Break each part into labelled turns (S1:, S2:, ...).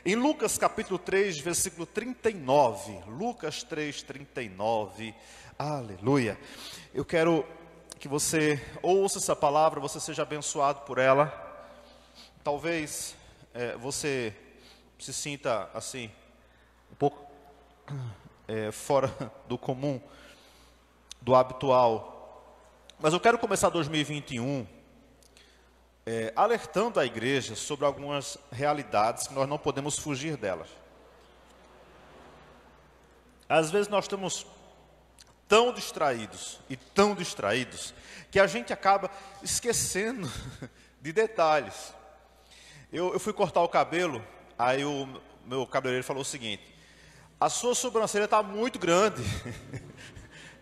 S1: Em Lucas capítulo 3, versículo 39. Lucas 3, 39. Aleluia. Eu quero que você ouça essa palavra, você seja abençoado por ela. Talvez você se sinta assim, um pouco fora do comum, do habitual. Mas eu quero começar 2021 alertando a igreja sobre algumas realidades que nós não podemos fugir delas. Às vezes nós estamos tão distraídos que a gente acaba esquecendo de detalhes. Eu fui cortar o cabelo, aí o meu cabeleireiro falou o seguinte: a sua sobrancelha está muito grande.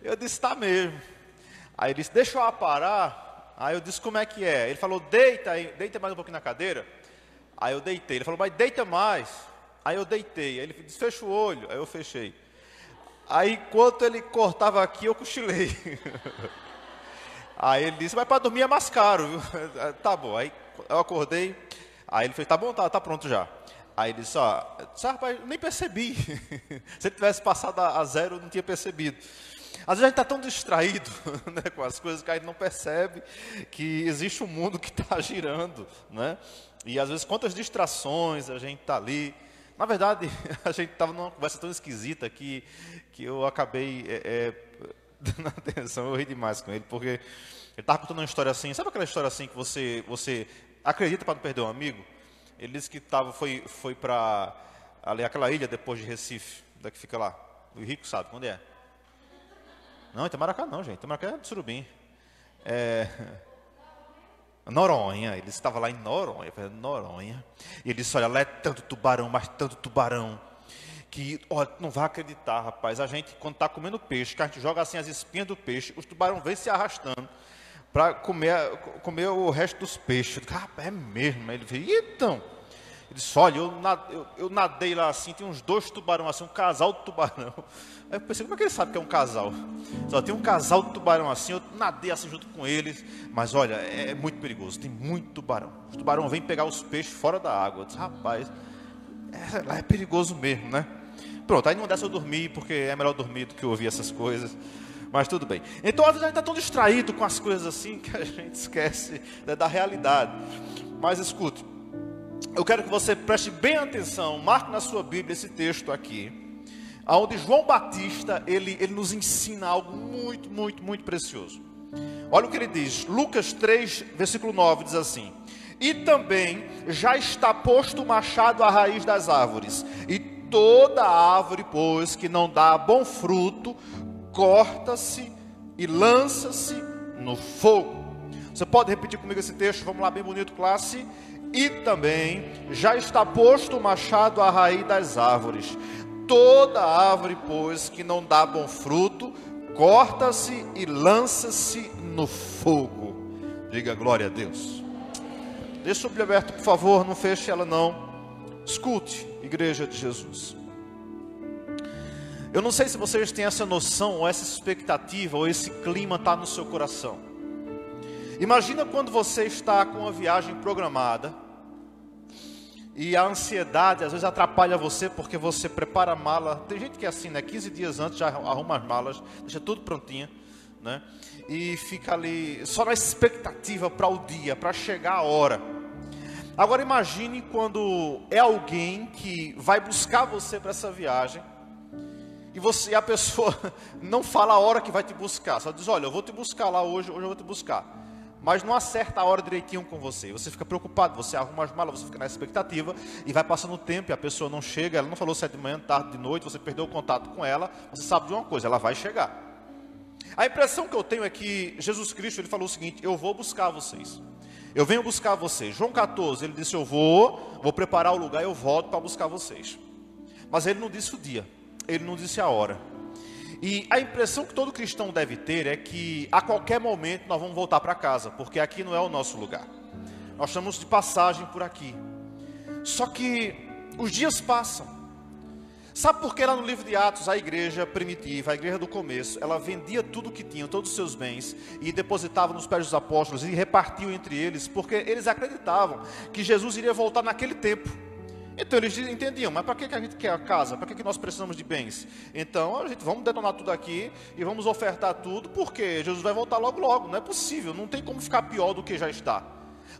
S1: Eu disse: está mesmo. Aí ele disse: deixa eu aparar. Aí eu disse: como é que é? Ele falou: deita mais um pouquinho na cadeira. Aí eu deitei. Ele falou: mas deita mais. Aí eu deitei. Aí ele disse: fecha o olho. Aí eu fechei. Aí enquanto ele cortava aqui, eu cochilei. Aí ele disse: mas para dormir é mais caro, viu? Tá bom. Aí eu acordei. Aí ele fez: tá bom, tá pronto já. Aí ele disse: rapaz, eu nem percebi. Se ele tivesse passado a zero, eu não tinha percebido. Às vezes a gente está tão distraído, né, com as coisas que a gente não percebe que existe um mundo que está girando, né? E às vezes quantas distrações a gente está ali. Na verdade, a gente estava numa conversa tão esquisita que eu acabei dando atenção. Eu ri demais com ele, porque ele estava contando uma história assim. Sabe aquela história assim que você acredita para não perder um amigo? Ele disse que foi para ali aquela ilha depois de Recife, da que fica lá. O Rico sabe onde é. Não, Itamaracá não, gente. Itamaracá é de Surubim. Noronha. Ele estava lá em Noronha. E ele disse: olha, lá é tanto tubarão, mas tanto tubarão, que, olha, não vai acreditar, rapaz. A gente, quando está comendo peixe, que a gente joga assim as espinhas do peixe, os tubarão vêm se arrastando para comer o resto dos peixes. Rapaz, é mesmo. Aí ele veio: então... Ele disse: olha, eu nadei lá assim, tem uns 2 tubarão assim, um casal de tubarão. Aí eu pensei: como é que ele sabe que é um casal? Só tem um casal de tubarão assim, eu nadei assim junto com eles. Mas olha, é muito perigoso, tem muito tubarão. Os tubarão vêm pegar os peixes fora da água. Eu disse: rapaz, lá é perigoso mesmo, né? Pronto, aí não dessa eu dormir, porque é melhor dormir do que ouvir essas coisas. Mas tudo bem. Então às vezes a gente está tão distraído com as coisas assim que a gente esquece da realidade. Mas escute, eu quero que você preste bem atenção, marque na sua Bíblia esse texto aqui, onde João Batista, ele nos ensina algo muito, muito, muito precioso. Olha o que ele diz, Lucas 3, versículo 9, diz assim: e também já está posto o machado à raiz das árvores, e toda árvore, pois, que não dá bom fruto, corta-se e lança-se no fogo. Você pode repetir comigo esse texto? Vamos lá, bem bonito, classe. E também já está posto o machado à raiz das árvores. Toda árvore, pois, que não dá bom fruto, corta-se e lança-se no fogo. Diga glória a Deus. Deixa a Bíblia aberta, por favor, não feche ela não. Escute, igreja de Jesus. Eu não sei se vocês têm essa noção, ou essa expectativa, ou esse clima está no seu coração. Imagina quando você está com uma viagem programada e a ansiedade às vezes atrapalha você porque você prepara a mala. Tem gente que é assim, né? 15 dias antes já arruma as malas, deixa tudo prontinho, né? E fica ali só na expectativa para o dia, para chegar a hora. Agora imagine quando é alguém que vai buscar você para essa viagem e a pessoa não fala a hora que vai te buscar, só diz: olha, eu vou te buscar lá hoje eu vou te buscar. Mas não acerta a hora direitinho com você. Você fica preocupado, você arruma as malas, você fica na expectativa e vai passando o tempo e a pessoa não chega. Ela não falou 7 de manhã, tarde, de noite, você perdeu o contato com ela. Você sabe de uma coisa, ela vai chegar. A impressão que eu tenho é que Jesus Cristo, ele falou o seguinte: eu vou buscar vocês, eu venho buscar vocês. João 14, ele disse: eu vou preparar o lugar, eu volto para buscar vocês. Mas ele não disse o dia, ele não disse a hora. E a impressão que todo cristão deve ter é que a qualquer momento nós vamos voltar para casa, porque aqui não é o nosso lugar. Nós estamos de passagem por aqui. Só que os dias passam. Sabe por que lá no livro de Atos, a igreja primitiva, a igreja do começo, ela vendia tudo o que tinha, todos os seus bens, e depositava nos pés dos apóstolos e repartiu entre eles, porque eles acreditavam que Jesus iria voltar naquele tempo. Então eles entendiam, mas para que a gente quer a casa? Para que nós precisamos de bens? Então a gente vamos detonar tudo aqui e vamos ofertar tudo, porque Jesus vai voltar logo logo. Não é possível, não tem como ficar pior do que já está.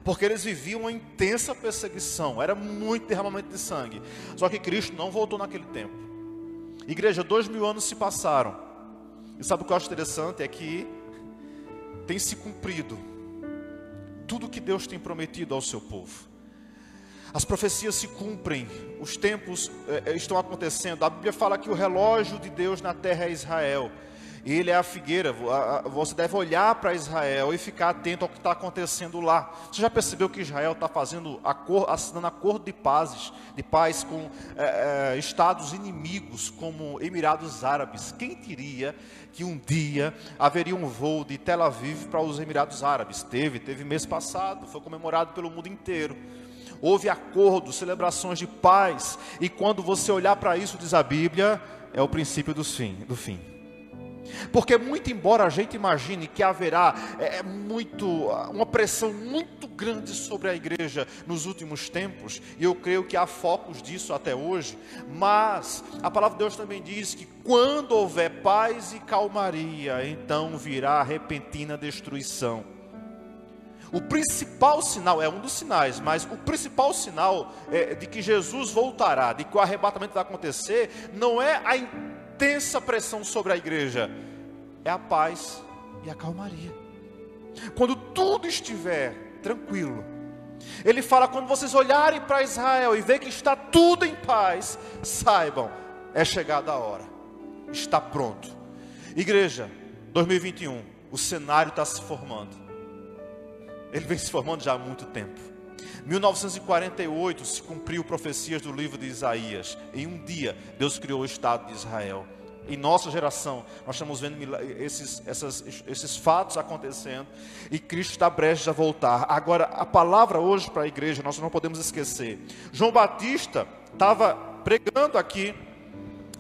S1: Porque eles viviam uma intensa perseguição, era muito derramamento de sangue. Só que Cristo não voltou naquele tempo. Igreja, 2000 anos se passaram. E sabe o que eu acho interessante? É que tem se cumprido tudo que Deus tem prometido ao seu povo. As profecias se cumprem, os tempos estão acontecendo. A Bíblia fala que o relógio de Deus na terra é Israel. Ele é a figueira. Você deve olhar para Israel e ficar atento ao que está acontecendo lá. Você já percebeu que Israel está assinando acordo de paz com estados inimigos como Emirados Árabes? Quem diria que um dia haveria um voo de Tel Aviv para os Emirados Árabes? Teve mês passado, foi comemorado pelo mundo inteiro. Houve acordos, celebrações de paz. E quando você olhar para isso, diz a Bíblia, é o princípio do fim. Porque muito embora a gente imagine que haverá uma pressão muito grande sobre a igreja nos últimos tempos, e eu creio que há focos disso até hoje, mas a palavra de Deus também diz que quando houver paz e calmaria, então virá a repentina destruição. O principal sinal, é um dos sinais, mas o principal sinal de que Jesus voltará, de que o arrebatamento vai acontecer, não é a intensa pressão sobre a igreja, é a paz e a calmaria. Quando tudo estiver tranquilo, ele fala, quando vocês olharem para Israel e ver que está tudo em paz, saibam, é chegada a hora, está pronto. Igreja, 2021, o cenário está se formando. Ele vem se formando já há muito tempo. 1948 se cumpriu profecias do livro de Isaías. Em um dia, Deus criou o Estado de Israel. Em nossa geração, nós estamos vendo esses fatos acontecendo. E Cristo está prestes a voltar. Agora, a palavra hoje para a igreja, nós não podemos esquecer. João Batista estava pregando aqui,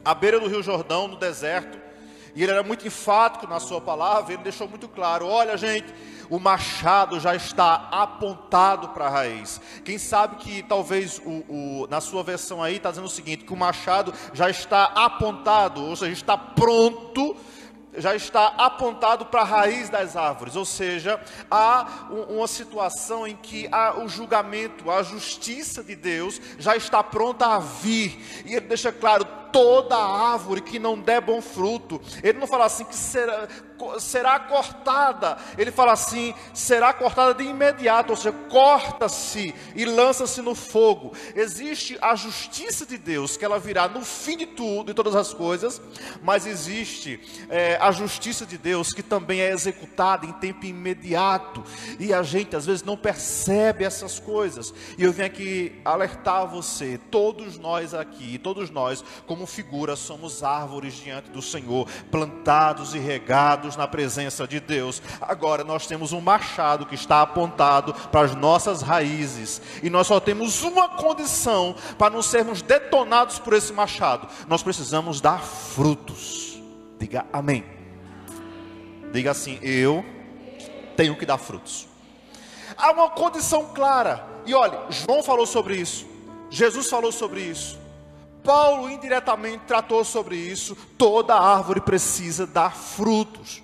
S1: à beira do Rio Jordão, no deserto. E ele era muito enfático na sua palavra. Ele deixou muito claro, olha gente, o machado já está apontado para a raiz. Quem sabe que talvez na sua versão aí está dizendo o seguinte, que o machado já está apontado, ou seja, está pronto, já está apontado para a raiz das árvores. Ou seja, há uma situação em que o julgamento, a justiça de Deus já está pronta a vir. E ele deixa claro, toda árvore que não der bom fruto, ele não fala assim que será cortada, ele fala assim, será cortada de imediato, ou seja, corta-se e lança-se no fogo. Existe a justiça de Deus, que ela virá no fim de tudo, de todas as coisas, mas existe a justiça de Deus, que também é executada em tempo imediato, e a gente às vezes não percebe essas coisas. E eu venho aqui alertar você, todos nós aqui, todos nós, como figura, somos árvores diante do Senhor, plantados e regados na presença de Deus. Agora nós temos um machado que está apontado para as nossas raízes, e nós só temos uma condição para não sermos detonados por esse machado: nós precisamos dar frutos. Diga amém. Diga assim, eu tenho que dar frutos. Há uma condição clara, e olha, João falou sobre isso, Jesus falou sobre isso, Paulo indiretamente tratou sobre isso. Toda árvore precisa dar frutos.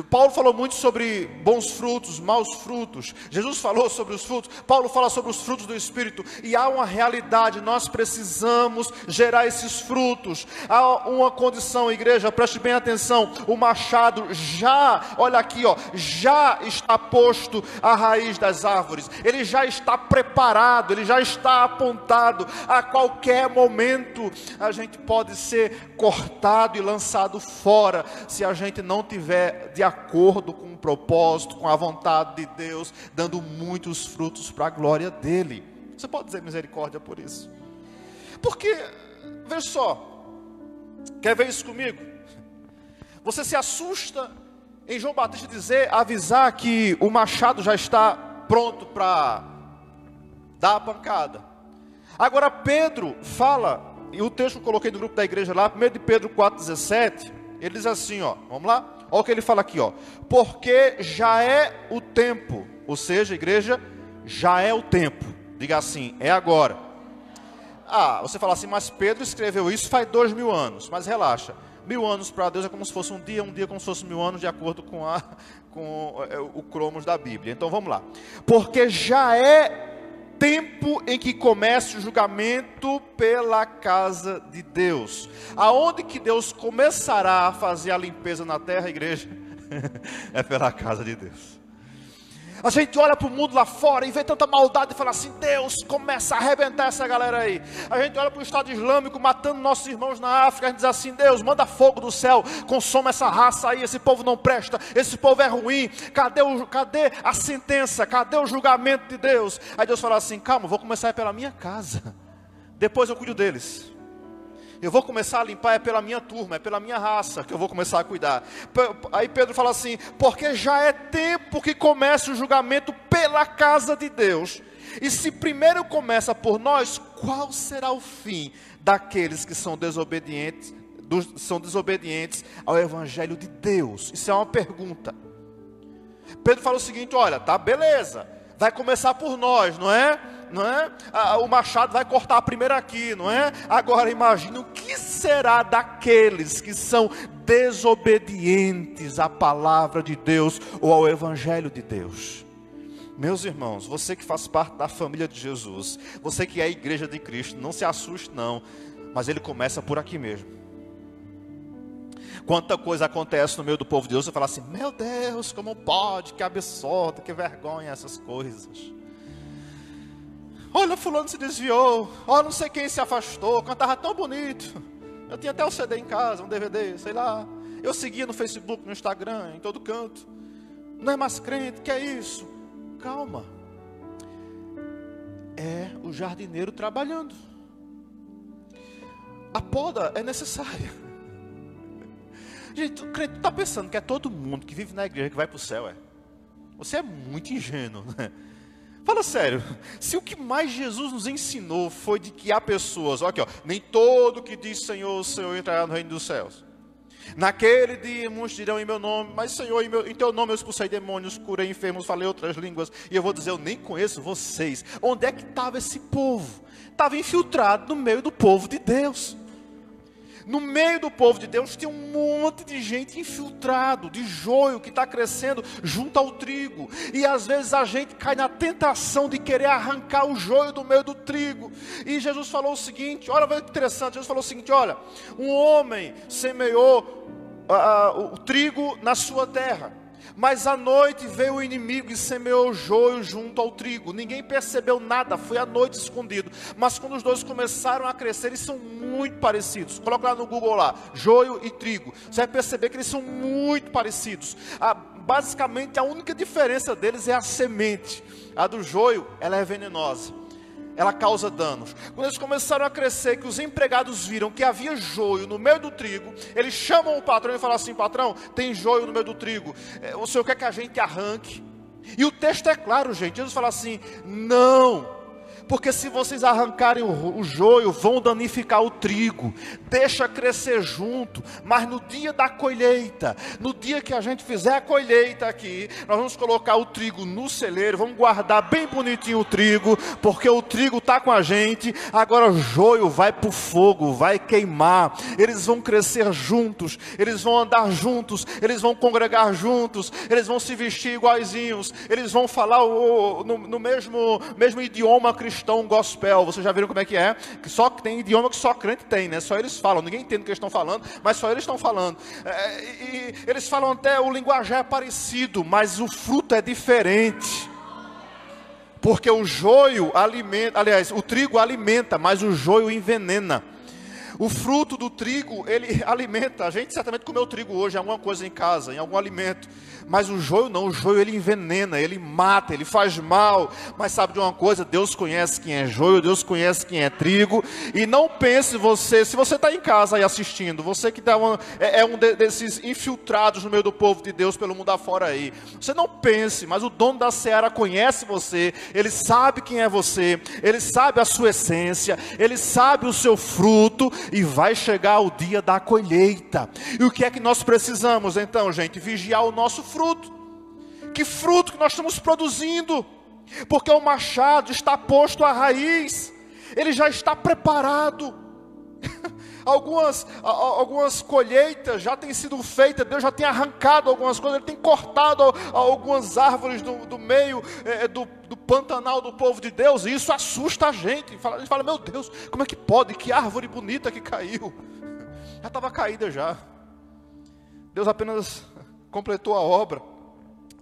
S1: Paulo falou muito sobre bons frutos, maus frutos. Jesus falou sobre os frutos. Paulo fala sobre os frutos do Espírito. E há uma realidade, nós precisamos gerar esses frutos. Há uma condição, igreja, preste bem atenção. O machado já, olha aqui, já está posto à raiz das árvores. Ele já está preparado, ele já está apontado. A qualquer momento a gente pode ser cortado e lançado fora, se a gente não tiver de acordo com o propósito, com a vontade de Deus, dando muitos frutos para a glória dele. Você pode dizer misericórdia por isso? Porque, veja só, quer ver isso comigo? Você se assusta em João Batista avisar que o machado já está pronto para dar a pancada. Agora Pedro fala, e o texto que eu coloquei no grupo da igreja lá, 1 de Pedro 4,17, ele diz assim, vamos lá? Olha o que ele fala aqui, porque já é o tempo, ou seja, igreja, já é o tempo, diga assim, é agora. Você fala assim, mas Pedro escreveu isso faz 2000 anos. Mas relaxa, 1000 anos para Deus é como se fosse um dia como se fosse 1000 anos, de acordo com o cromos da Bíblia. Então vamos lá. Porque já é tempo em que comece o julgamento pela casa de Deus. Aonde que Deus começará a fazer a limpeza na terra, igreja? É pela casa de Deus. A gente olha para o mundo lá fora e vê tanta maldade e fala assim, Deus, começa a arrebentar essa galera aí. A gente olha para o Estado Islâmico matando nossos irmãos na África, a gente diz assim, Deus, manda fogo do céu, consome essa raça aí, esse povo não presta, esse povo é ruim, cadê a sentença, cadê o julgamento de Deus? Aí Deus fala assim, calma, vou começar pela minha casa, depois eu cuido deles. Eu vou começar a limpar é pela minha turma, é pela minha raça que eu vou começar a cuidar. Aí Pedro fala assim, porque já é tempo que comece o julgamento pela casa de Deus. E se primeiro começa por nós, qual será o fim daqueles que são desobedientes ao Evangelho de Deus? Isso é uma pergunta. Pedro fala o seguinte, olha, tá, beleza, vai começar por nós, não é? O machado vai cortar primeiro aqui, não é? Agora imagine o que será daqueles que são desobedientes à palavra de Deus ou ao Evangelho de Deus. Meus irmãos, você que faz parte da família de Jesus, você que é a igreja de Cristo, não se assuste não, mas ele começa por aqui mesmo. Quanta coisa acontece no meio do povo de Deus, você fala assim, meu Deus, como pode, que absurdo, que vergonha essas coisas. Olha, fulano se desviou, olha, não sei quem se afastou, cantava tão bonito. Eu tinha até um CD em casa, um DVD, sei lá. Eu seguia no Facebook, no Instagram, em todo canto. Não é mais crente, que é isso? Calma. É o jardineiro trabalhando. A poda é necessária. Gente, o crente está pensando que é todo mundo que vive na igreja que vai para o céu, Você é muito ingênuo, né? Fala sério, se o que mais Jesus nos ensinou foi de que há pessoas, olha aqui, nem todo que diz Senhor, Senhor entrará no reino dos céus. Naquele dia muitos dirão em meu nome, mas Senhor, em teu nome eu expulsei demônios, curei enfermos, falei outras línguas, e eu vou dizer, eu nem conheço vocês. Onde é que estava esse povo? Estava infiltrado no meio do povo de Deus. No meio do povo de Deus tem um monte de gente infiltrado, de joio que está crescendo junto ao trigo. E às vezes a gente cai na tentação de querer arrancar o joio do meio do trigo. E Jesus falou o seguinte, olha que interessante, Jesus falou o seguinte, olha, um homem semeou o trigo na sua terra. Mas à noite veio o inimigo e semeou o joio junto ao trigo. Ninguém percebeu nada, foi à noite escondido. Mas quando os dois começaram a crescer, eles são muito parecidos. Coloca lá no Google lá, joio e trigo. Você vai perceber que eles são muito parecidos. Basicamente a única diferença deles é a semente. A do joio, ela é venenosa. Ela causa danos. Quando eles começaram a crescer, que os empregados viram que havia joio no meio do trigo, eles chamam o patrão e falam assim, patrão, tem joio no meio do trigo, o senhor quer que a gente arranque? E o texto é claro, gente, Jesus fala assim, não, porque se vocês arrancarem o joio, vão danificar o trigo, deixa crescer junto, mas no dia da colheita, no dia que a gente fizer a colheita aqui, nós vamos colocar o trigo no celeiro, vamos guardar bem bonitinho o trigo, porque o trigo está com a gente, agora o joio vai para o fogo, vai queimar, eles vão crescer juntos, eles vão andar juntos, eles vão congregar juntos, eles vão se vestir iguaizinhos, eles vão falar no mesmo idioma cristão, gospel. Vocês já viram como é que é? Que só tem idioma que só crente tem, né? Só eles falam, ninguém entende o que eles estão falando, mas só eles estão falando. E eles falam até, o linguajar é parecido, mas o fruto é diferente. Porque o joio alimenta, aliás, o trigo alimenta, mas o joio envenena. O fruto do trigo, ele alimenta. A gente certamente comeu trigo hoje, em alguma coisa em casa, em algum alimento. Mas o joio não, o joio ele envenena, ele mata, ele faz mal. Mas sabe de uma coisa? Deus conhece quem é joio, Deus conhece quem é trigo. E não pense você, se você está em casa aí assistindo, você que é um desses infiltrados no meio do povo de Deus pelo mundo afora aí. Você não pense, mas o dono da seara conhece você, ele sabe quem é você, ele sabe a sua essência, ele sabe o seu fruto. E vai chegar o dia da colheita. E o que é que nós precisamos então, gente? Vigiar o nosso fruto. Que fruto que nós estamos produzindo? Porque o machado está posto à raiz. Ele já está preparado. Algumas colheitas já têm sido feitas, Deus já tem arrancado algumas coisas, Ele tem cortado algumas árvores do meio do pantanal do povo de Deus, e isso assusta a gente. A gente fala, meu Deus, como é que pode? Que árvore bonita que caiu. Já estava caída já. Deus apenas completou a obra.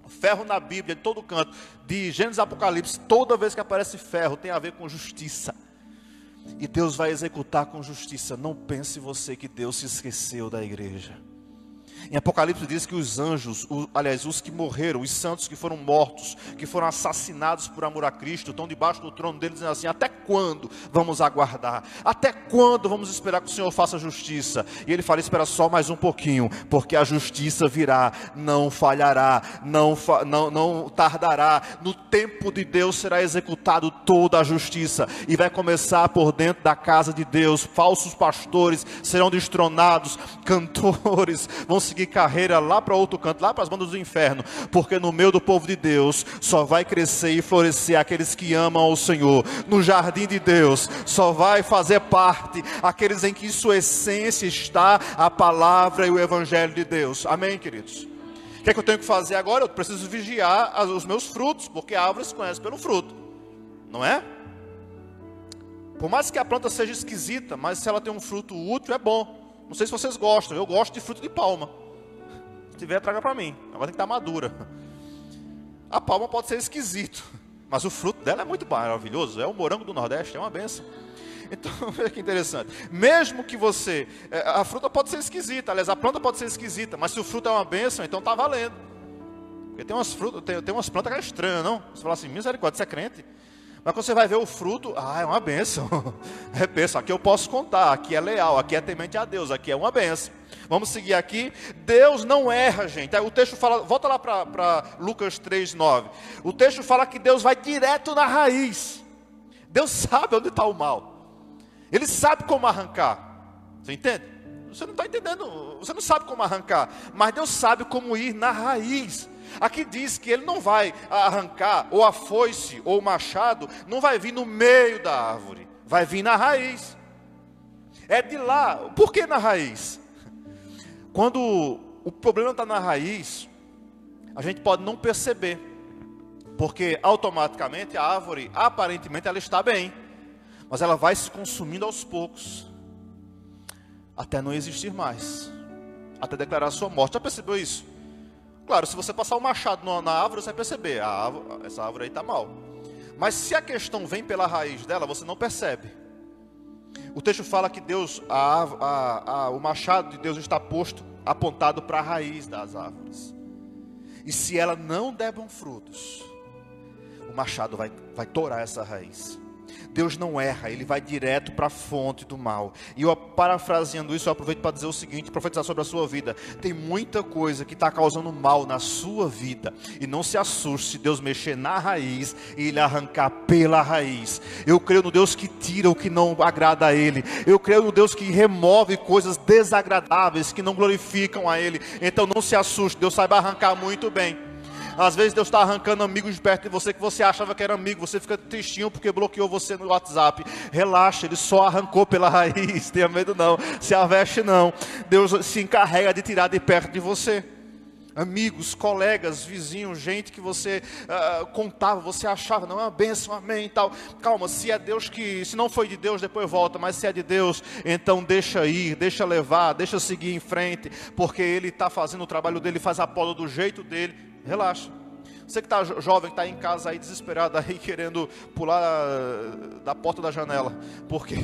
S1: Ferro na Bíblia, de todo canto, de Gênesis a Apocalipse, toda vez que aparece ferro, tem a ver com justiça. E Deus vai executar com justiça. Não pense você que Deus se esqueceu da igreja. Em Apocalipse diz que os anjos, os que morreram, os santos que foram mortos, que foram assassinados por amor a Cristo, estão debaixo do trono dele dizendo assim, até quando vamos aguardar? Até quando vamos esperar que o Senhor faça justiça? E ele fala, espera só mais um pouquinho, porque a justiça virá, não falhará, não tardará. No tempo de Deus será executado toda a justiça, e vai começar por dentro da casa de Deus. Falsos pastores serão destronados, cantores vão seguir carreira lá para outro canto, lá para as bandas do inferno, porque no meio do povo de Deus só vai crescer e florescer aqueles que amam ao Senhor. No jardim de Deus só vai fazer parte aqueles em que sua essência está a palavra e o evangelho de Deus. Amém, queridos? O que é que eu tenho que fazer agora? Eu preciso vigiar os meus frutos, porque a árvore se conhece pelo fruto, não é? Por mais que a planta seja esquisita, mas se ela tem um fruto útil, é bom. Não sei se vocês gostam, eu gosto de fruto de palma. Se tiver, traga para mim. Agora tem que estar madura. A palma pode ser esquisito, mas o fruto dela é muito maravilhoso. É o morango do Nordeste, é uma benção. Então, veja que interessante. Mesmo que você... a fruta pode ser esquisita, aliás, a planta pode ser esquisita, mas se o fruto é uma benção, então está valendo. Porque tem umas frutas, tem umas plantas que é estranhas, não? Você fala assim, misericórdia, você é crente? Mas quando você vai ver o fruto, é uma bênção. É bênção, aqui eu posso contar, aqui é leal, aqui é temente a Deus, aqui é uma bênção. Vamos seguir aqui. Deus não erra, gente. O texto fala, volta lá para Lucas 3:9. O texto fala que Deus vai direto na raiz. Deus sabe onde está o mal. Ele sabe como arrancar. Você entende? Você não está entendendo, você não sabe como arrancar, mas Deus sabe como ir na raiz. Aqui diz que Ele não vai arrancar, ou a foice, ou o machado, não vai vir no meio da árvore, vai vir na raiz. É de lá. Por que na raiz? Quando o problema está na raiz, a gente pode não perceber, porque automaticamente a árvore, aparentemente ela está bem, mas ela vai se consumindo aos poucos, até não existir mais, até declarar sua morte. Já percebeu isso? Claro, se você passar o machado na árvore, você vai perceber, essa árvore aí está mal. Mas se a questão vem pela raiz dela, você não percebe. O texto fala que Deus, o machado de Deus está apontado para a raiz das árvores. E se ela não der bons frutos, o machado vai torar essa raiz. Deus não erra, Ele vai direto para a fonte do mal. E eu, parafraseando isso, eu aproveito para dizer o seguinte, profetizar sobre a sua vida. Tem muita coisa que está causando mal na sua vida. E não se assuste se Deus mexer na raiz e Ele arrancar pela raiz. Eu creio no Deus que tira o que não agrada a Ele. Eu creio no Deus que remove coisas desagradáveis que não glorificam a Ele. Então não se assuste, Deus sabe arrancar muito bem. Às vezes Deus está arrancando amigos de perto de você que você achava que era amigo. Você fica tristinho porque bloqueou você no WhatsApp. Relaxa, Ele só arrancou pela raiz. Tenha medo não, se aveste não. Deus se encarrega de tirar de perto de você amigos, colegas, vizinhos, gente que você contava, você achava, não é uma bênção, amém e tal. Calma, se é Deus se não foi de Deus, depois volta, mas se é de Deus, então deixa ir, deixa levar, deixa seguir em frente, porque Ele está fazendo o trabalho dele, faz a poda do jeito dele. Relaxa. Você que está jovem, que está em casa aí desesperado, aí querendo pular da porta da janela, porque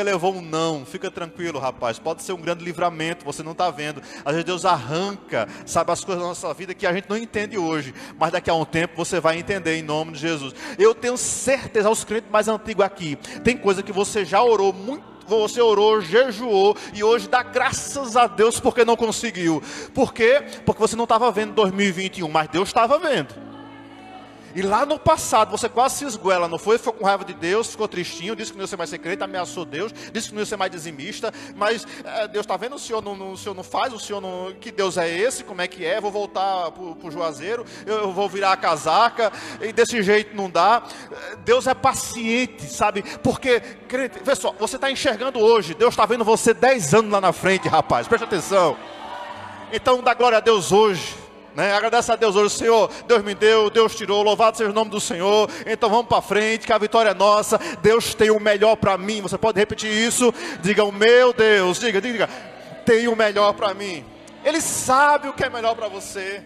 S1: levou um não. Fica tranquilo, rapaz, pode ser um grande livramento, você não está vendo. Às vezes Deus arranca, sabe, as coisas da nossa vida que a gente não entende hoje, mas daqui a um tempo você vai entender, em nome de Jesus. Eu tenho certeza, aos crentes mais antigos aqui, tem coisa que você já orou muito. Você orou, jejuou e hoje dá graças a Deus porque não conseguiu. Por quê? Porque você não estava vendo 2021, mas Deus estava vendo. E lá no passado você quase se esguela, não foi? Ficou com raiva de Deus, ficou tristinho, disse que não ia ser mais ser crente, ameaçou Deus, disse que não ia ser mais dizimista. Mas Deus está vendo, o senhor não faz, o senhor não... Que Deus é esse? Como é que é? Vou voltar para o Juazeiro, eu vou virar a casaca, e desse jeito não dá. Deus é paciente, sabe? Porque, crente, vê só, você está enxergando hoje, Deus está vendo você 10 anos lá na frente, rapaz, preste atenção. Então dá glória a Deus hoje, né? Agradece a Deus hoje, Senhor, Deus me deu, Deus tirou, louvado seja o nome do Senhor. Então vamos para frente, que a vitória é nossa. Deus tem o melhor para mim. Você pode repetir isso? Diga, o meu Deus, diga, tem o melhor para mim. Ele sabe o que é melhor para você.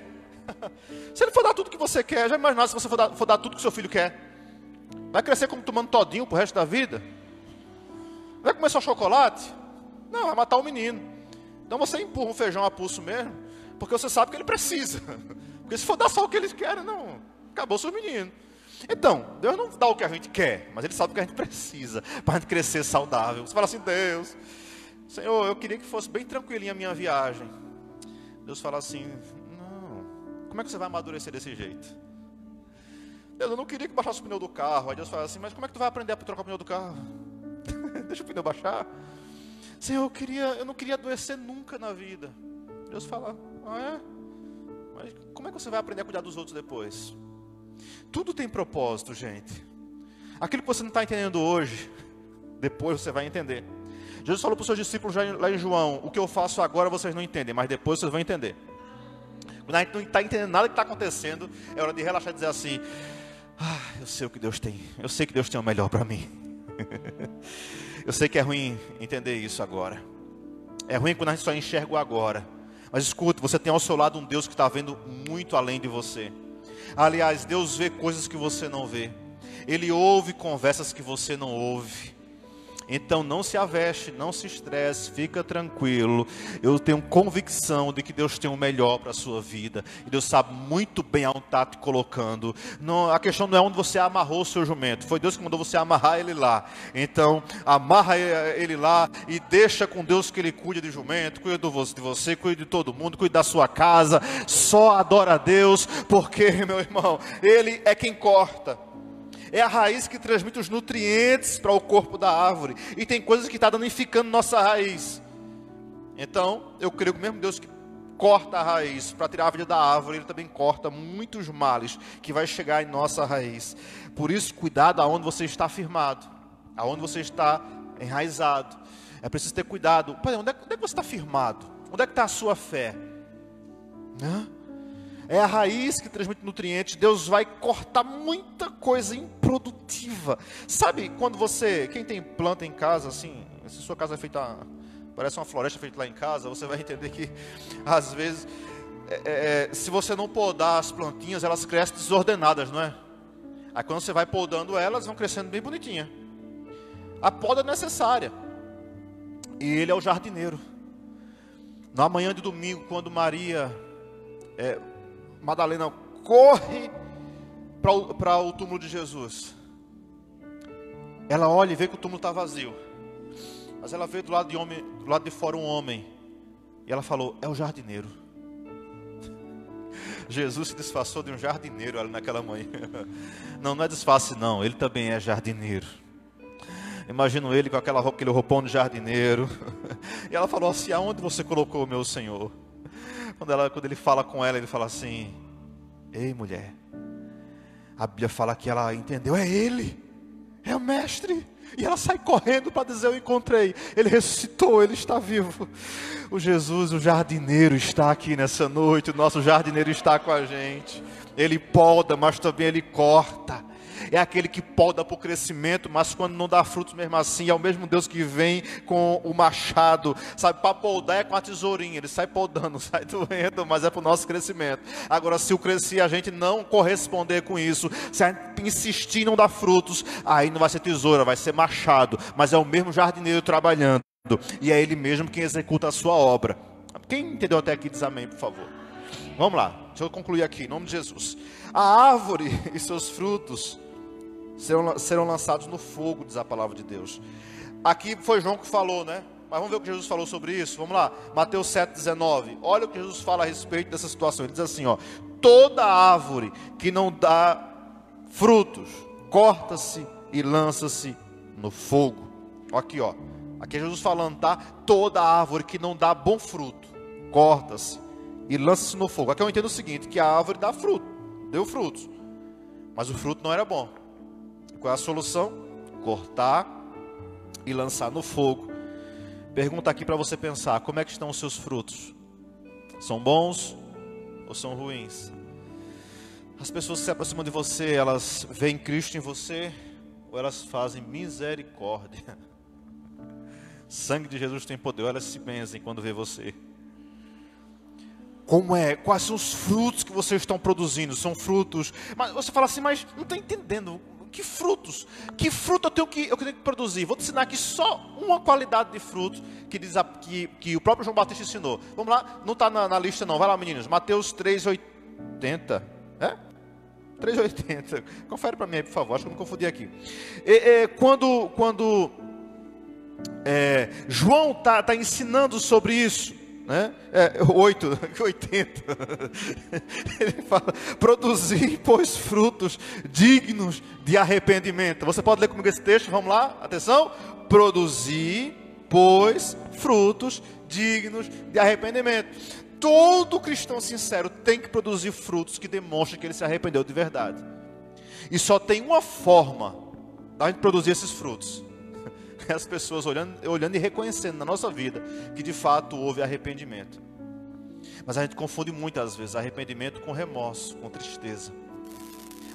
S1: Se Ele for dar tudo o que você quer, já imaginou se você for dar tudo que seu filho quer? Vai crescer como tomando todinho pro resto da vida? Vai comer só chocolate? Não, vai matar o menino. Então você empurra um feijão a pulso mesmo, porque você sabe que ele precisa. Porque se for dar só o que eles querem, não, acabou seu menino. Então, Deus não dá o que a gente quer, mas Ele sabe o que a gente precisa, para a gente crescer saudável. Você fala assim, Deus, Senhor, eu queria que fosse bem tranquilinha a minha viagem. Deus fala assim, não, como é que você vai amadurecer desse jeito? Deus, eu não queria que baixasse o pneu do carro. Aí Deus fala assim, mas como é que tu vai aprender a trocar o pneu do carro? Deixa o pneu baixar. Senhor, eu não queria adoecer nunca na vida. Deus fala, mas como é que você vai aprender a cuidar dos outros depois? Tudo tem propósito, gente. Aquilo que você não está entendendo hoje, depois você vai entender. Jesus falou para os seus discípulos lá em João, o que eu faço agora vocês não entendem, mas depois vocês vão entender. Quando a gente não está entendendo nada que está acontecendo, é hora de relaxar e dizer assim, eu sei o que Deus tem, eu sei que Deus tem o melhor para mim. Eu sei que é ruim entender isso agora. É ruim quando a gente só enxerga o agora. Mas escuta, você tem ao seu lado um Deus que está vendo muito além de você. Aliás, Deus vê coisas que você não vê. Ele ouve conversas que você não ouve. Então não se aveste, não se estresse, fica tranquilo. Eu tenho convicção de que Deus tem o melhor para a sua vida. E Deus sabe muito bem aonde está te colocando. Não, a questão não é onde você amarrou o seu jumento. Foi Deus que mandou você amarrar ele lá. Então amarra ele lá e deixa com Deus que Ele cuide de jumento, cuide de você, cuide de todo mundo, cuide da sua casa. Só adora a Deus, porque, meu irmão, Ele é quem corta. É a raiz que transmite os nutrientes para o corpo da árvore. E tem coisas que está danificando nossa raiz. Então, eu creio que o mesmo Deus que corta a raiz para tirar a vida da árvore, Ele também corta muitos males que vai chegar em nossa raiz. Por isso, cuidado aonde você está firmado, aonde você está enraizado. É preciso ter cuidado. Pai, onde é que você está firmado? Onde é que está a sua fé? É a raiz que transmite nutrientes. Deus vai cortar muita coisa improdutiva. Sabe quando quem tem planta em casa, assim, se sua casa é feita, parece uma floresta feita lá em casa, você vai entender que, às vezes, se você não podar as plantinhas, elas crescem desordenadas, não é? Aí quando você vai podando elas, vão crescendo bem bonitinhas. A poda é necessária. E Ele é o jardineiro. Na manhã de domingo, quando Madalena corre para o túmulo de Jesus. Ela olha e vê que o túmulo está vazio. Mas ela vê do lado de fora um homem. E ela falou, é o jardineiro. Jesus se disfarçou de um jardineiro ali naquela manhã. Não é disfarce não, Ele também é jardineiro. Imagino Ele com aquele roupão de jardineiro. E ela falou assim, aonde você colocou o meu Senhor? Quando Ele fala com ela, Ele fala assim, ei mulher, a Bíblia fala que ela entendeu, é Ele, é o Mestre. E ela sai correndo para dizer, eu encontrei, Ele ressuscitou, Ele está vivo. O Jesus, o jardineiro, está aqui nessa noite, o nosso jardineiro está com a gente. Ele poda, mas também Ele corta. É aquele que poda para o crescimento, mas quando não dá frutos mesmo assim, é o mesmo Deus que vem com o machado, sabe, para podar é com a tesourinha, Ele sai podando, sai doendo, mas é para o nosso crescimento. Agora, se o crescer a gente não corresponder com isso, se a gente insistir em não dar frutos, aí não vai ser tesoura, vai ser machado, mas é o mesmo jardineiro trabalhando, e é Ele mesmo quem executa a sua obra. Quem entendeu até aqui diz amém, por favor. Vamos lá, deixa eu concluir aqui, em nome de Jesus. A árvore e seus frutos serão lançados no fogo, diz a palavra de Deus. Aqui foi João que falou, né? Mas vamos ver o que Jesus falou sobre isso. Vamos lá, Mateus 7,19. Olha o que Jesus fala a respeito dessa situação. Ele diz assim, ó, toda árvore que não dá frutos, corta-se e lança-se no fogo. Aqui, ó. Aqui é Jesus falando, tá? Toda árvore que não dá bom fruto, corta-se e lança-se no fogo. Aqui eu entendo o seguinte, que a árvore dá fruto, deu frutos, mas o fruto não era bom. Qual é a solução? Cortar e lançar no fogo. Pergunta aqui para você pensar, como é que estão os seus frutos? São bons ou são ruins? As pessoas que se aproximam de você, elas veem Cristo em você ou elas fazem misericórdia? Sangue de Jesus tem poder, elas se benzem quando vê você. Como é? Quais são os frutos que vocês estão produzindo? São frutos... Mas você fala assim, mas não estou entendendo. Que frutos? Que fruto eu tenho que produzir? Vou te ensinar aqui só uma qualidade de fruto que, diz que o próprio João Batista ensinou. Vamos lá, não está na lista não. Vai lá, meninos. Mateus 3,80. É? 3,80. Confere para mim aí, por favor. Acho que eu me confundi aqui. Quando João está ensinando sobre isso, né? 8,80. Ele fala, produzir, pois, frutos dignos de arrependimento. Você pode ler comigo esse texto? Vamos lá, atenção. Produzir, pois, frutos dignos de arrependimento. Todo cristão sincero tem que produzir frutos que demonstrem que ele se arrependeu de verdade. E só tem uma forma da gente produzir esses frutos. As pessoas olhando e reconhecendo na nossa vida que de fato houve arrependimento. Mas a gente confunde muitas vezes arrependimento com remorso, com tristeza.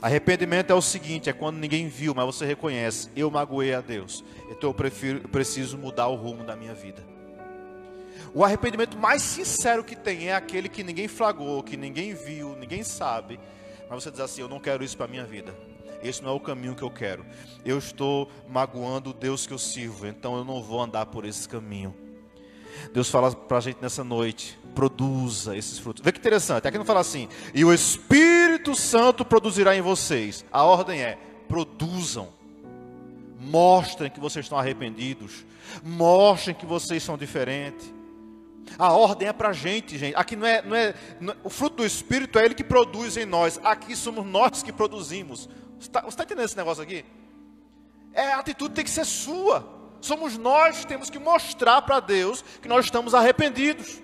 S1: Arrependimento é o seguinte, é quando ninguém viu, mas você reconhece, eu magoei a Deus, então eu preciso mudar o rumo da minha vida. O arrependimento mais sincero que tem é aquele que ninguém flagrou, que ninguém viu, ninguém sabe, mas você diz assim, eu não quero isso para a minha vida. Esse não é o caminho que eu quero. Eu estou magoando o Deus que eu sirvo, então eu não vou andar por esse caminho. Deus fala para a gente nessa noite, produza esses frutos. Vê que interessante, aqui não fala assim, e o Espírito Santo produzirá em vocês. A ordem é, produzam. Mostrem que vocês estão arrependidos. Mostrem que vocês são diferentes. A ordem é para a gente, gente. Aqui não é, o fruto do Espírito é Ele que produz em nós. Aqui somos nós que produzimos. Você está entendendo esse negócio aqui? A atitude tem que ser sua. Somos nós que temos que mostrar para Deus que nós estamos arrependidos.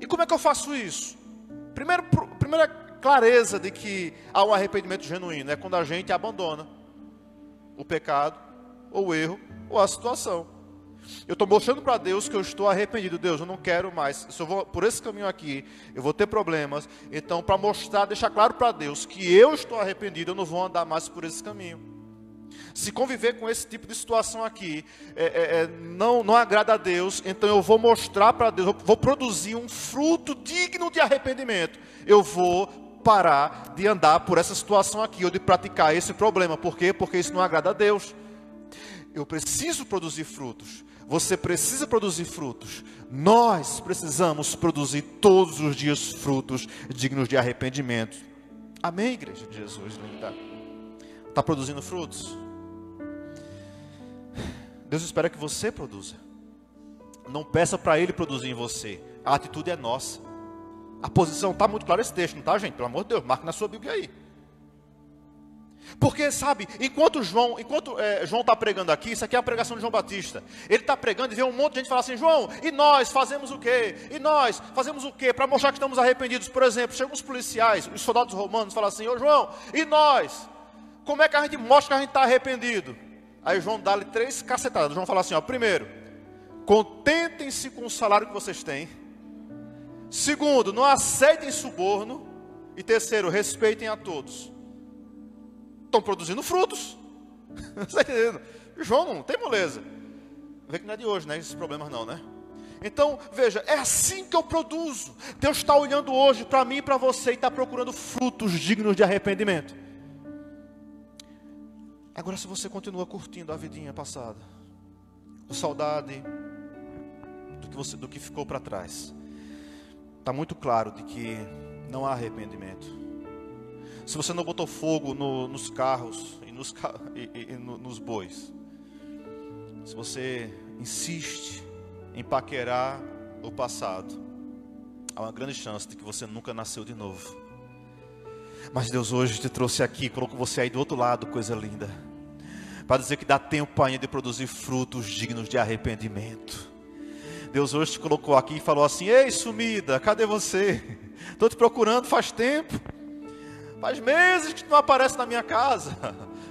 S1: E como é que eu faço isso? Primeira clareza de que há um arrependimento genuíno é quando a gente abandona o pecado, ou o erro, ou a situação. Eu estou mostrando para Deus que eu estou arrependido. Deus, eu não quero mais. Se eu vou por esse caminho aqui, eu vou ter problemas. Então, para mostrar, deixar claro para Deus que eu estou arrependido, eu não vou andar mais por esse caminho. Se conviver com esse tipo de situação aqui não agrada a Deus, então eu vou mostrar para Deus, eu vou produzir um fruto digno de arrependimento. Eu vou parar de andar por essa situação aqui, ou de praticar esse problema. Por quê? Porque isso não agrada a Deus. Eu preciso produzir frutos. Você precisa produzir frutos. Nós precisamos produzir todos os dias frutos dignos de arrependimento. Amém, igreja de Jesus? Está produzindo frutos? Deus espera que você produza. Não peça para Ele produzir em você. A atitude é nossa. A posição, está muito claro esse texto, não está, gente? Pelo amor de Deus, marque na sua Bíblia aí. Porque, sabe, enquanto João está pregando aqui, isso aqui é a pregação de João Batista. Ele está pregando e vê um monte de gente falar assim, João, e nós fazemos o quê? E nós fazemos o quê? Para mostrar que estamos arrependidos. Por exemplo, chegam os policiais, os soldados romanos, falam assim, ô João, e nós? Como é que a gente mostra que a gente está arrependido? Aí João dá-lhe 3 cacetadas. João fala assim, ó, primeiro, contentem-se com o salário que vocês têm. Segundo, não aceitem suborno. E terceiro, respeitem a todos. Estão produzindo frutos. Você está entendendo? João não tem moleza. Vê que não é de hoje, né? Esses problemas não, né? Então, veja, é assim que eu produzo. Deus está olhando hoje para mim e para você e está procurando frutos dignos de arrependimento. Agora, se você continua curtindo a vidinha passada, com saudade do que ficou para trás, está muito claro de que não há arrependimento. Se você não botou fogo nos carros e nos bois, se você insiste em paquerar o passado, há uma grande chance de que você nunca nasceu de novo. Mas Deus hoje te trouxe aqui, colocou você aí do outro lado, coisa linda, para dizer que dá tempo ainda de produzir frutos dignos de arrependimento. Deus hoje te colocou aqui e falou assim: ei, sumida, cadê você? Estou te procurando faz tempo. Faz meses que tu não aparece na minha casa,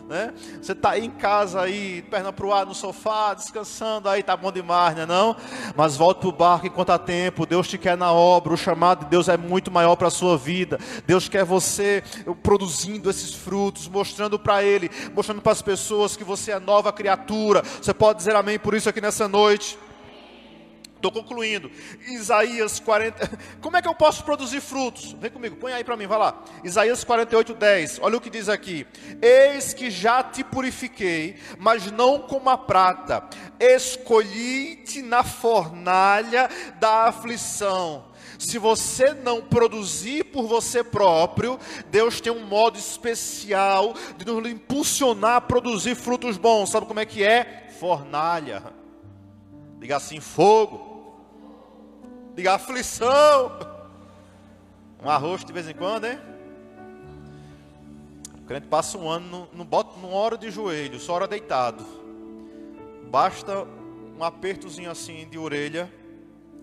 S1: né? Você está aí em casa, aí, perna para o ar no sofá, descansando, aí tá bom demais, né não? Mas volte para o barco enquanto há tempo. Deus te quer na obra, o chamado de Deus é muito maior para a sua vida. Deus quer você produzindo esses frutos, mostrando para Ele, mostrando para as pessoas que você é nova criatura. Você pode dizer amém por isso aqui nessa noite? Estou concluindo. Isaías 40. Como é que eu posso produzir frutos? Vem comigo, põe aí para mim, vai lá. Isaías 48:10. Olha o que diz aqui: eis que já te purifiquei, mas não como a prata. Escolhi-te na fornalha da aflição. Se você não produzir por você próprio, Deus tem um modo especial de nos impulsionar a produzir frutos bons. Sabe como é que é? Fornalha. Diga assim: fogo. Diga aflição. Um arroz de vez em quando, hein? O crente passa um ano, não ora de joelho, só ora deitado. Basta um apertozinho assim de orelha,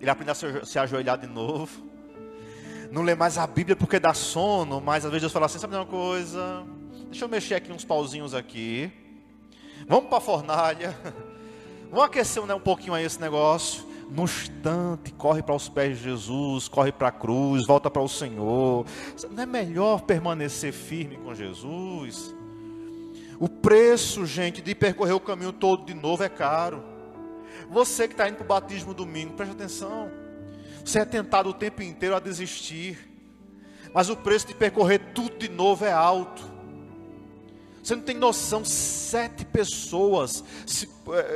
S1: ele aprende a se ajoelhar de novo. Não lê mais a Bíblia porque dá sono, mas às vezes Deus fala assim: sabe de uma coisa? Deixa eu mexer aqui uns pauzinhos aqui. Vamos para a fornalha. Vamos aquecer um pouquinho aí esse negócio. No instante, corre para os pés de Jesus, corre para a cruz, volta para o Senhor. Não é melhor permanecer firme com Jesus? O preço, gente, de percorrer o caminho todo de novo é caro. Você que está indo para o batismo domingo, preste atenção. Você é tentado o tempo inteiro a desistir, mas o preço de percorrer tudo de novo é alto. Você não tem noção, 7 pessoas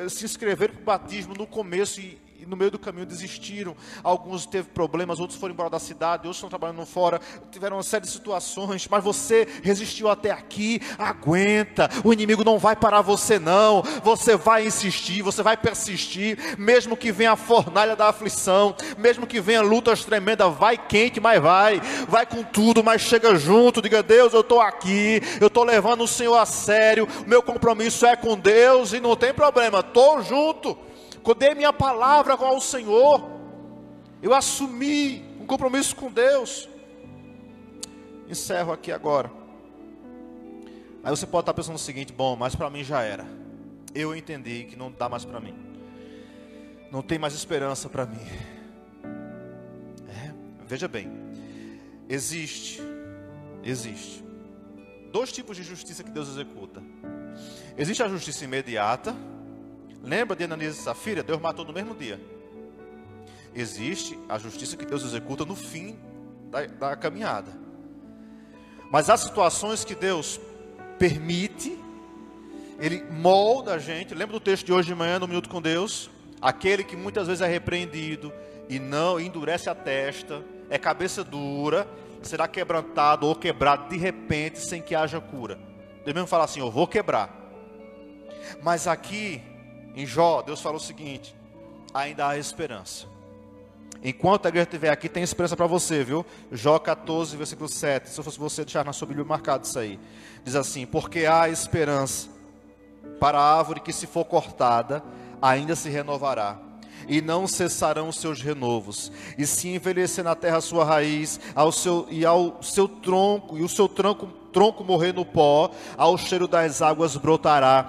S1: se inscreveram para o batismo no começo e no meio do caminho desistiram. Alguns teve problemas, outros foram embora da cidade, outros estão trabalhando fora, tiveram uma série de situações, mas você resistiu até aqui. Aguenta, o inimigo não vai parar você não. Você vai insistir, você vai persistir, mesmo que venha a fornalha da aflição, mesmo que venha lutas tremendas, vai quente, mas vai com tudo, mas chega junto. Diga: Deus, eu estou aqui, eu estou levando o Senhor a sério, o meu compromisso é com Deus e não tem problema, estou junto. Eu dei minha palavra ao Senhor, eu assumi um compromisso com Deus. Encerro aqui agora. Aí você pode estar pensando o seguinte: bom, mas para mim já era. Eu entendi que não dá mais para mim, não tem mais esperança para mim. Veja bem, existe 2 tipos de justiça que Deus executa. Existe a justiça imediata. Lembra de Ananias e Safira? Deus matou no mesmo dia. Existe a justiça que Deus executa no fim da caminhada. Mas há situações que Deus permite, Ele molda a gente. Lembra do texto de hoje de manhã no Minuto com Deus? Aquele que muitas vezes é repreendido e não endurece a testa, é cabeça dura, será quebrantado ou quebrado de repente sem que haja cura. Deus mesmo fala assim: eu vou quebrar. Mas aqui em Jó, Deus fala o seguinte: ainda há esperança. Enquanto a igreja estiver aqui, tem esperança para você, viu? Jó 14, versículo 7. Se eu fosse você, deixar na sua Bíblia marcado isso aí. Diz assim: porque há esperança para a árvore que, se for cortada, ainda se renovará, e não cessarão os seus renovos. E se envelhecer na terra a sua raiz, ao seu tronco, e o seu tronco morrer no pó, ao cheiro das águas brotará,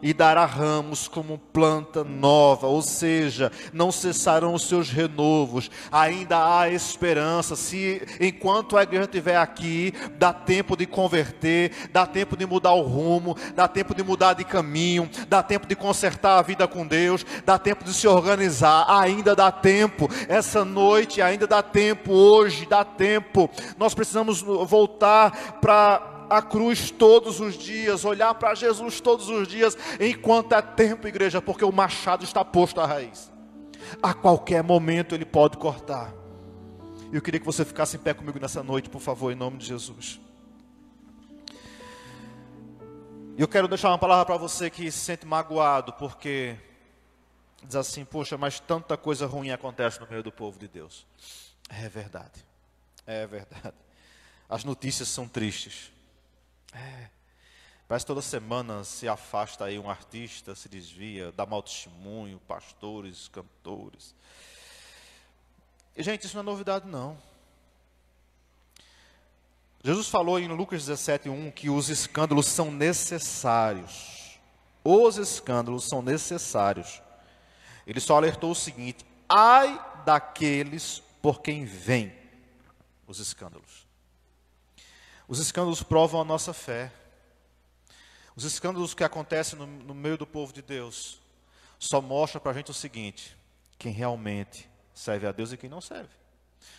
S1: e dará ramos como planta nova. Ou seja, não cessarão os seus renovos. Ainda há esperança. Se enquanto a igreja estiver aqui, dá tempo de converter, dá tempo de mudar o rumo, dá tempo de mudar de caminho, dá tempo de consertar a vida com Deus, dá tempo de se organizar. Ainda dá tempo. Essa noite ainda dá tempo. Hoje dá tempo. Nós precisamos voltar para a cruz todos os dias, olhar para Jesus todos os dias, enquanto é tempo, igreja, porque o machado está posto à raiz. A qualquer momento ele pode cortar. Eu queria que você ficasse em pé comigo nessa noite, por favor, em nome de Jesus. Eu quero deixar uma palavra para você que se sente magoado, porque diz assim: poxa, mas tanta coisa ruim acontece no meio do povo de Deus. É verdade, é verdade. As notícias são tristes. Parece que toda semana se afasta aí um artista, se desvia, dá mau testemunho, pastores, cantores. E, gente, isso não é novidade, não. Jesus falou em Lucas 17:1 que os escândalos são necessários. Os escândalos são necessários. Ele só alertou o seguinte: ai daqueles por quem vêm os escândalos. Os escândalos provam a nossa fé. Os escândalos que acontecem no meio do povo de Deus só mostram para a gente o seguinte: quem realmente serve a Deus e quem não serve.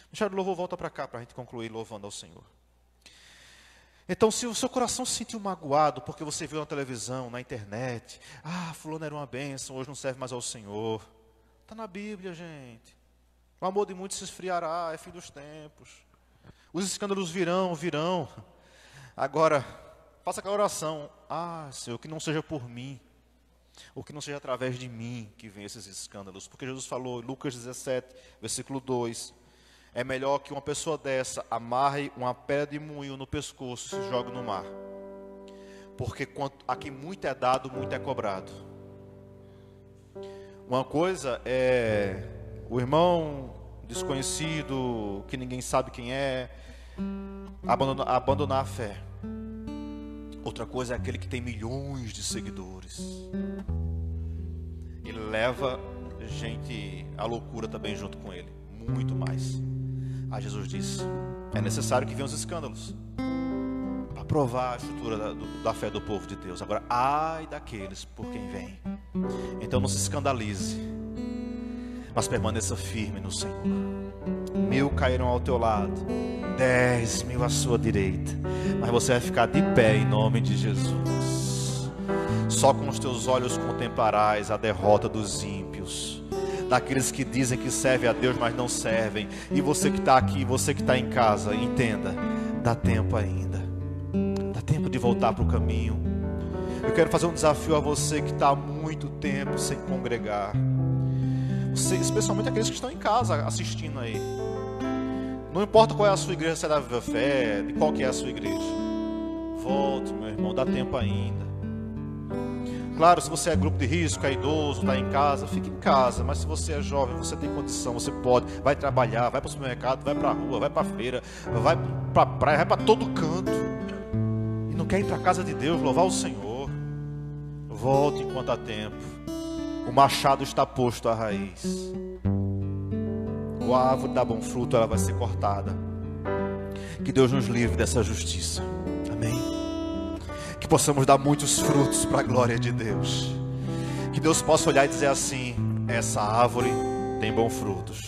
S1: Ministério do Louvor, volta para cá para a gente concluir louvando ao Senhor. Então, se o seu coração se sentiu magoado porque você viu na televisão, na internet, fulano era uma bênção, hoje não serve mais ao Senhor. Está na Bíblia, gente. O amor de muitos se esfriará, é fim dos tempos. Os escândalos virão. Agora, faça aquela oração: Senhor, que não seja por mim, ou que não seja através de mim que venham esses escândalos. Porque Jesus falou em Lucas 17, versículo 2, é melhor que uma pessoa dessa amarre uma pedra de moinho no pescoço e se jogue no mar. Porque a quem muito é dado, muito é cobrado. Uma coisa é o irmão desconhecido, que ninguém sabe quem é, abandonar a fé. Outra coisa é aquele que tem milhões de seguidores. Ele leva gente à loucura também junto com ele. Muito mais. Jesus disse: é necessário que venham os escândalos para provar a estrutura da fé do povo de Deus. Agora, ai daqueles por quem vem. Então não se escandalize, mas permaneça firme no Senhor. 1000 cairão ao teu lado, 10.000 à sua direita, mas você vai ficar de pé em nome de Jesus. Só com os teus olhos contemplarás a derrota dos ímpios, daqueles que dizem que servem a Deus, mas não servem. E você que está aqui, você que está em casa, entenda, dá tempo ainda. Dá tempo de voltar para o caminho. Eu quero fazer um desafio a você que está há muito tempo sem congregar. Você, especialmente aqueles que estão em casa assistindo aí. Não importa qual é a sua igreja, se é da Viva Fé, de qual que é a sua igreja. Volte, meu irmão, dá tempo ainda. Claro, se você é grupo de risco, é idoso, está em casa, fique em casa. Mas se você é jovem, você tem condição, você pode, vai trabalhar, vai para o supermercado, vai para a rua, vai para a feira, vai para a praia, vai para todo canto. E não quer ir para a casa de Deus, louvar o Senhor. Volte enquanto há tempo. O machado está posto à raiz. A árvore dá bom fruto, ela vai ser cortada. Que Deus nos livre dessa justiça. Amém. Que possamos dar muitos frutos para a glória de Deus. Que Deus possa olhar e dizer assim: essa árvore tem bons frutos.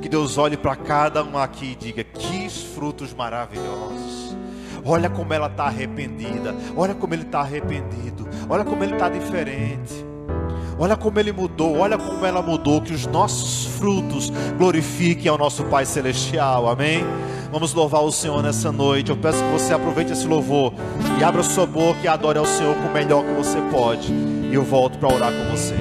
S1: Que Deus olhe para cada um aqui e diga: que frutos maravilhosos. Olha como ela está arrependida. Olha como ele está arrependido. Olha como ele está diferente. Olha como ele mudou, olha como ela mudou. Que os nossos frutos glorifiquem ao nosso Pai Celestial, amém? Vamos louvar o Senhor nessa noite. Eu peço que você aproveite esse louvor e abra sua boca e adore ao Senhor com o melhor que você pode. E eu volto para orar com você.